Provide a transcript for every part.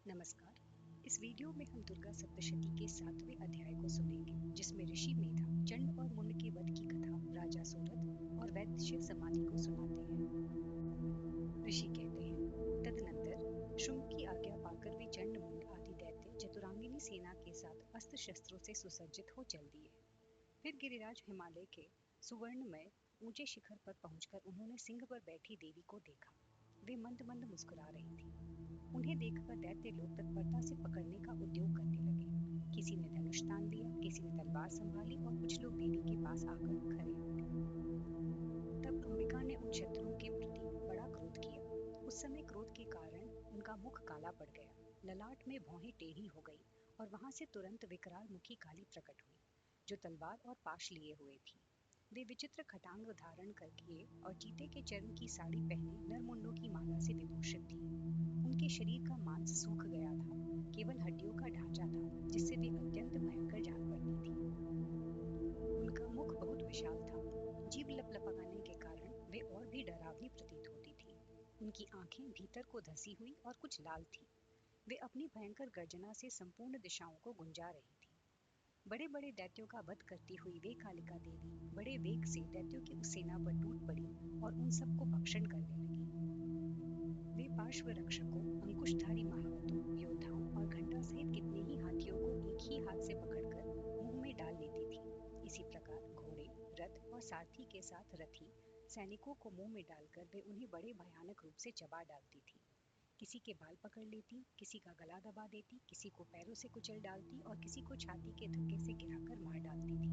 नमस्कार। इस वीडियो में हम दुर्गा सप्तशती के 7वें अध्याय को सुनेंगे, जिसमें ऋषि मेधा चंड और मुंड के वध की कथा राजा सूरत और वैद्य शिव समाधि को सुनाते हैं। ऋषि कहते हैं, तदनंतर शुंभ की आज्ञा पाकर वे चंड मुंड आदि दैत्य चतुरांगिनी सेना के साथ अस्त्र शस्त्रों से सुसज्जित हो चल दिए। फिर गिरिराज हिमालय के सुवर्णमय ऊंचे शिखर पर पहुंचकर उन्होंने सिंह पर बैठी देवी को देखा। वे मंद मंद मुस्कुरा रही थी। उन्हें देखकर दैत्य लोग तत्परता से पकड़ने का उद्योग करने लगे। किसी ने धनुष तान लिया, किसी ने तलवार संभाली और कुछ लोग देवी के पास आकर खड़े हो गए। तब अंबिका ने उन शत्रुओं के प्रति बड़ा क्रोध किया। उस समय क्रोध के कारण उनका मुख काला पड़ गया, ललाट में भौहें टेढ़ी हो गई और वहां से तुरंत विकराल मुखी काली प्रकट हुई, जो तलवार और पाश लिए हुए थी। वे विचित्र खटांग धारण करके और चीते के चर्म की साड़ी पहने नरमुंडों की माला से विभूषित थी। उनके शरीर का मांस सूख गया था, केवल हड्डियों का ढांचा था, जिससे वे अत्यंत भयंकर जान पड़ती थी। उनका मुख बहुत विशाल था, जीभ लपलपाने के कारण वे और भी डरावनी प्रतीत होती थी। उनकी आंखें भीतर को धसी हुई और कुछ लाल थी। वे अपनी भयंकर गर्जना से संपूर्ण दिशाओं को गुंजा रही थी। बड़े बड़े दैत्यों का वध करती हुई वे कालिका देवी बड़े वेग से दैत्यों की उस सेना पर टूट पड़ी और उन सबको भक्षण करने लगी। वे पार्श्व रक्षकों, अंकुशधारी महावतों, योद्धाओं और घंटा सहित कितने ही हाथियों को एक ही हाथ से पकड़कर मुंह में डाल लेती थी। इसी प्रकार घोड़े, रथ और सारथी के साथ रथी सैनिकों को मुंह में डालकर वे उन्हें बड़े भयानक रूप से चबा डालती थी। किसी के बाल पकड़ लेती, किसी का गला दबा देती, किसी को पैरों से कुचल डालती और किसी को छाती के धक्के से गिराकर मार डालती थी।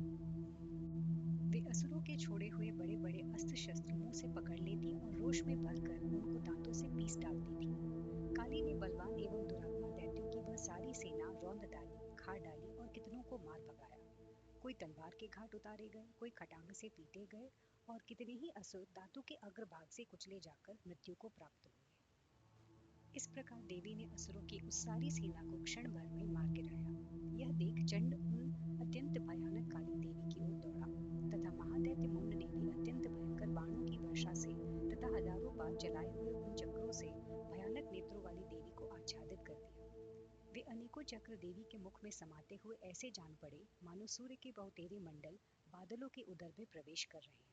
वे असुरों के छोड़े हुए बड़े बड़े अस्त्र शस्त्र मुंह से पकड़ लेती और रोष में भरकर उनको दांतों से पीस डालती थी। काली ने बलवान एवं दुरात्मा दैत्यों की वह सारी सेना रौंद डाली, खा डाली और कितनों को मार भगाया। कोई तलवार के घाट उतारे गए, कोई खटांग से पीटे गए और कितने ही असुर दांतों के अग्रभाग से कुचले जाकर मृत्यु को प्राप्त हुए। इस प्रकार देवी ने असुरों की उस सारी सेना को क्षण भर में मार गिराया। यह देख चंड उन अत्यंत भयानक काली देवी की ओर दौड़ा तथा महादैत्य मुंड ने भी अत्यंत भयंकर बाणों की वर्षा से तथा हजारों बार चलाए हुए उन चक्रों से भयानक नेत्रों वाली देवी को आच्छादित कर दिया। वे अनेकों चक्र देवी के मुख में समाते हुए ऐसे जान पड़े मानो सूर्य के बहुतेरे मंडल बादलों के उदर में प्रवेश कर रहे हैं।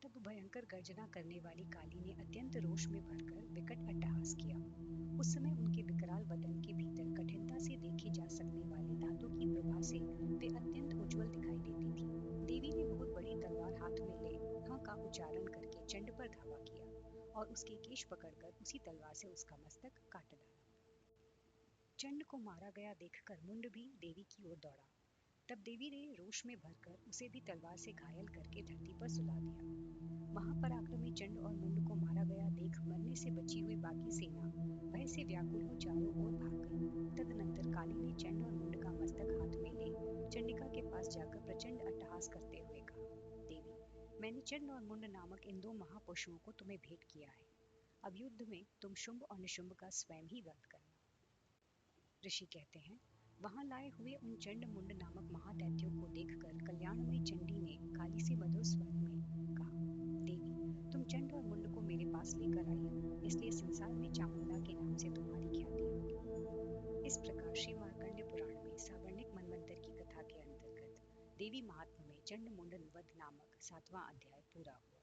तब भयंकर गर्जना करने वाली काली ने अत्यंत रोष में भरकर विकट अट्टहास किया। उस समय उनके विकराल वदन के भीतर कठिनता से देखी जा सकने वाली दांतों की प्रभा से वे अत्यंत उज्जवल दिखाई देती थी। देवी ने बहुत बड़ी तलवार हाथ में ले हाँ का उच्चारण करके चंड पर धावा किया और उसके केश पकड़कर उसी तलवार से उसका मस्तक काट डाला। चंड को मारा गया देखकर मुंड भी देवी की ओर दौड़ा। तब देवी ने रोष में भरकर उसे भी तलवार से घायल करके धरती पर सुला दिया। महापराक्रमी चंड और मुंड को मारा गया देख मरने से बची हुई बाकी सेना भय से व्याकुल हो चारों ओर भाग गई। तदनंतर काली ने चंड और मुंड का मस्तक हाथ में ले चंडिका के पास जाकर प्रचंड अट्टहास करते हुए कहा, देवी, मैंने चंड और मुंड नामक इन दो महापशुओं को तुम्हें भेंट किया है। अब युद्ध में तुम शुंभ और निशुंभ का स्वयं ही वध करना। ऋषि कहते हैं, वहां लाए हुए उन चंड मुंड नामक महादैत्यों को देखकर कल्याणमयी चंडी ने काली से मधुर स्वर में कहा, देवी, तुम चंड और मुंड को मेरे पास लेकर आई हो, इसलिए संसार में चामुंडा के नाम से तुम्हारी ख्याति होगी। इस प्रकार श्री मार्कंड्य पुराण में सावर्णिक मनवंतर की कथा के अंतर्गत देवी महात्म्य में चंड मुंड वध नामक 7वां अध्याय पूरा हुआ।